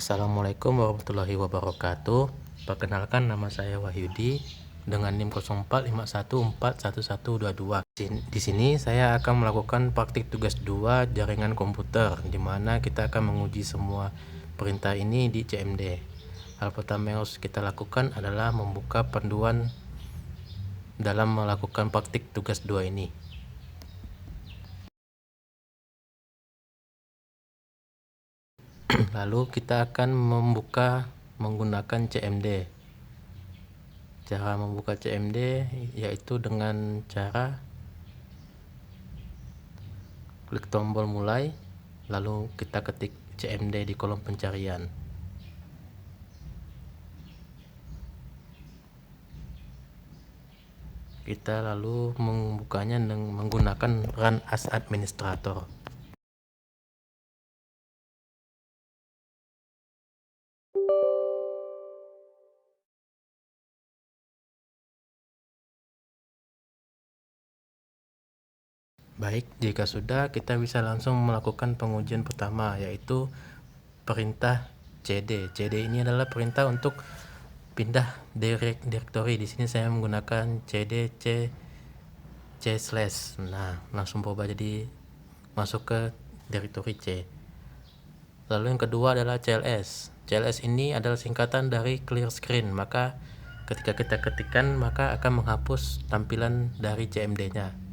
Assalamualaikum warahmatullahi wabarakatuh. Perkenalkan, nama saya Wahyudi dengan NIM 0451411122. Di sini saya akan melakukan praktik tugas 2 jaringan komputer, di mana kita akan menguji semua perintah ini di CMD. Hal pertama yang harus kita lakukan adalah membuka panduan dalam melakukan praktik tugas 2 ini. Lalu kita akan membuka menggunakan CMD. Cara membuka CMD yaitu dengan cara klik tombol mulai, lalu kita ketik CMD di kolom pencarian. Kita lalu membukanya dengan menggunakan Run as Administrator. Baik, jika sudah, kita bisa langsung melakukan pengujian pertama, yaitu perintah CD. CD ini adalah perintah untuk pindah directory. Di sini saya menggunakan CD C/. Nah, langsung berubah jadi masuk ke directory C. Lalu yang kedua adalah CLS. CLS ini adalah singkatan dari clear screen, maka ketika kita ketikkan maka akan menghapus tampilan dari CMD-nya.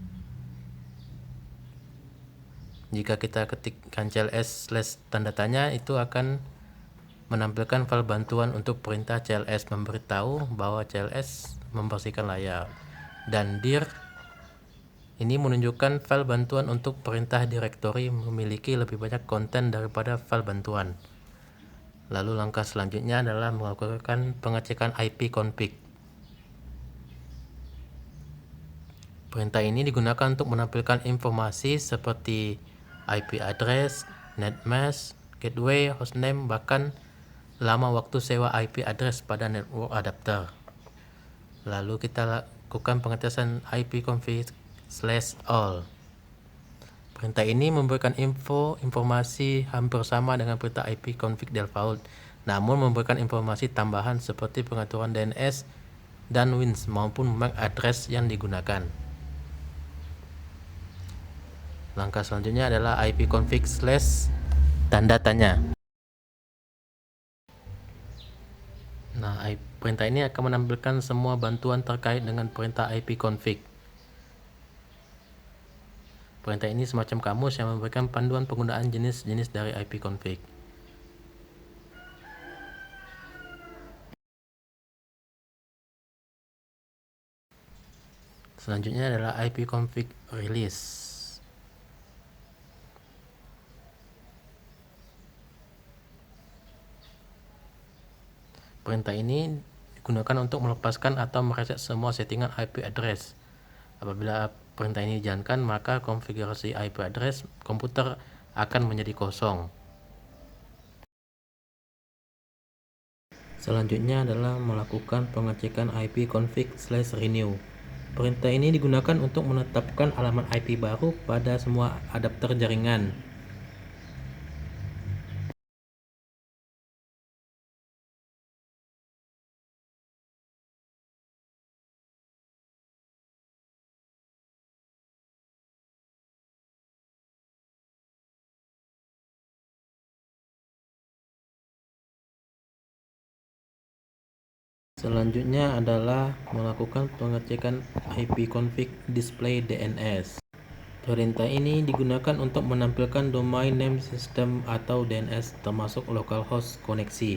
Jika kita ketikkan CLS/tanda tanya, itu akan menampilkan file bantuan untuk perintah CLS, memberitahu bahwa CLS membersihkan layar. Dan dir ini menunjukkan file bantuan untuk perintah directory memiliki lebih banyak konten daripada file bantuan. Lalu langkah selanjutnya adalah melakukan pengecekan IP config. Perintah ini digunakan untuk menampilkan informasi seperti IP address, netmask, gateway, hostname, bahkan lama waktu sewa IP address pada network adapter. Lalu kita lakukan pengetesan IP config/all. Perintah ini memberikan informasi hampir sama dengan perintah IP config default, namun memberikan informasi tambahan seperti pengaturan DNS dan WINS maupun MAC address yang digunakan. Langkah selanjutnya adalah IP config/tanda tanya. Nah, perintah ini akan menampilkan semua bantuan terkait dengan perintah IP config. Perintah ini semacam kamus yang memberikan panduan penggunaan jenis-jenis dari IP config. Selanjutnya adalah IP config release. Perintah ini digunakan untuk melepaskan atau mereset semua settingan IP address. Apabila perintah ini dijalankan, maka konfigurasi IP address komputer akan menjadi kosong. Selanjutnya adalah melakukan pengecekan IP config/renew. Perintah ini digunakan untuk menetapkan alamat IP baru pada semua adapter jaringan. Selanjutnya adalah melakukan pengecekan IP config display DNS. Perintah ini digunakan untuk menampilkan domain name system atau DNS termasuk localhost koneksi.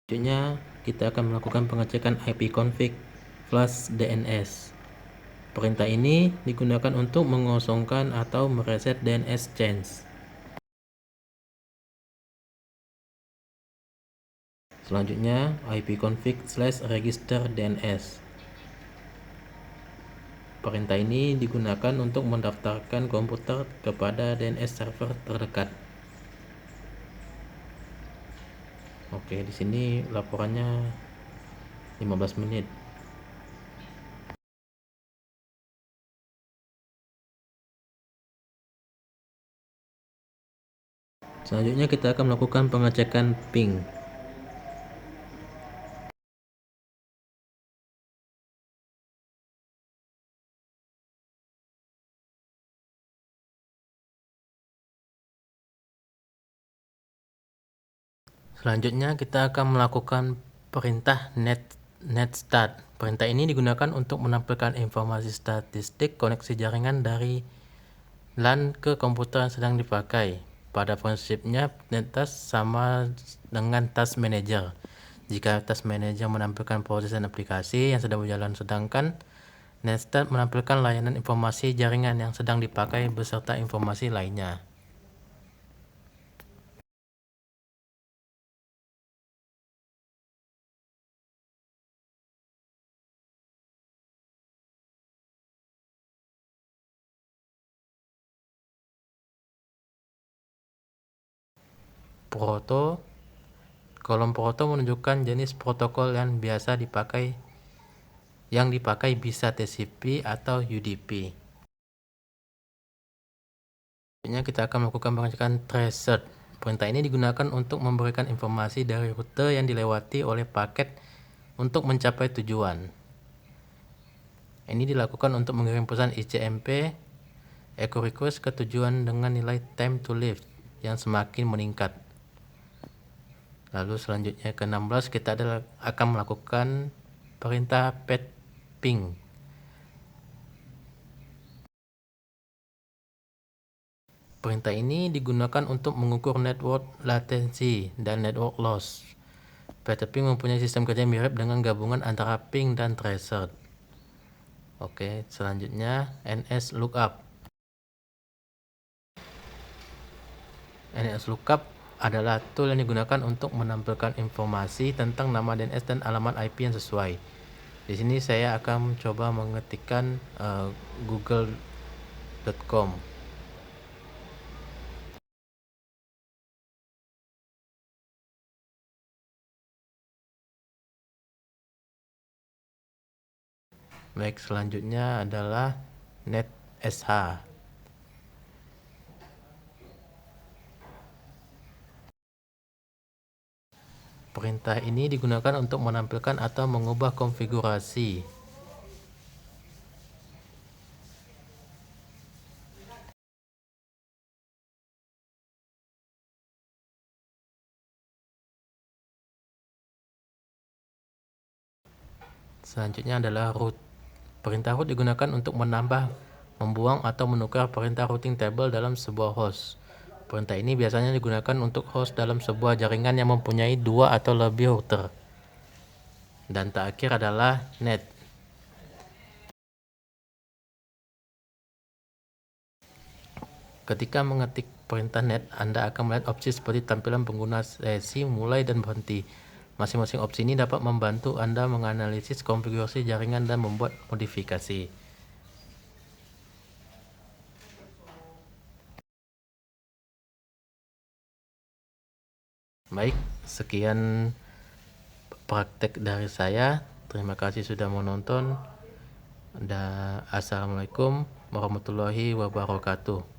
Selanjutnya kita akan melakukan pengecekan IP config flash DNS. Perintah ini digunakan untuk mengosongkan atau mereset DNS change. Selanjutnya IP config/register DNS. Perintah ini digunakan untuk mendaftarkan komputer kepada DNS server terdekat. Oke, di sini laporannya 15 menit. Selanjutnya kita akan melakukan pengecekan ping. Selanjutnya kita akan melakukan perintah netstart. Perintah ini digunakan untuk menampilkan informasi statistik koneksi jaringan dari LAN ke komputer yang sedang dipakai. Pada prinsipnya, NetTask sama dengan Task Manager. Jika Task Manager menampilkan proses dan aplikasi yang sedang berjalan, sedangkan NetStart menampilkan layanan informasi jaringan yang sedang dipakai beserta informasi lainnya. Proto. Kolom proto menunjukkan jenis protokol yang biasa dipakai. Yang dipakai bisa TCP atau UDP. Selanjutnya kita akan melakukan pengecekan tracer. Perintah ini digunakan untuk memberikan informasi dari rute yang dilewati oleh paket untuk mencapai tujuan. Ini dilakukan untuk mengirim pesan ICMP echo request ke tujuan dengan nilai time to live yang semakin meningkat. Lalu selanjutnya ke-16 kita akan melakukan perintah pet ping. Perintah ini digunakan untuk mengukur network latency dan network loss. Pet ping mempunyai sistem kerja mirip dengan gabungan antara ping dan tracer. Oke, selanjutnya NS lookup. NS lookup adalah tool yang digunakan untuk menampilkan informasi tentang nama DNS dan alamat IP yang sesuai. Di sini saya akan coba mengetikkan google.com. Baik, selanjutnya adalah netsh. Perintah ini digunakan untuk menampilkan atau mengubah konfigurasi. Selanjutnya adalah root. Perintah root digunakan untuk menambah, membuang, atau menukar perintah routing table dalam sebuah host. Perintah ini biasanya digunakan untuk host dalam sebuah jaringan yang mempunyai 2 atau lebih router. Dan terakhir adalah net. Ketika mengetik perintah net, Anda akan melihat opsi seperti tampilan pengguna sesi mulai dan berhenti. Masing-masing opsi ini dapat membantu Anda menganalisis konfigurasi jaringan dan membuat modifikasi. Baik, sekian praktek dari saya. Terima kasih sudah menonton. Dan assalamualaikum warahmatullahi wabarakatuh.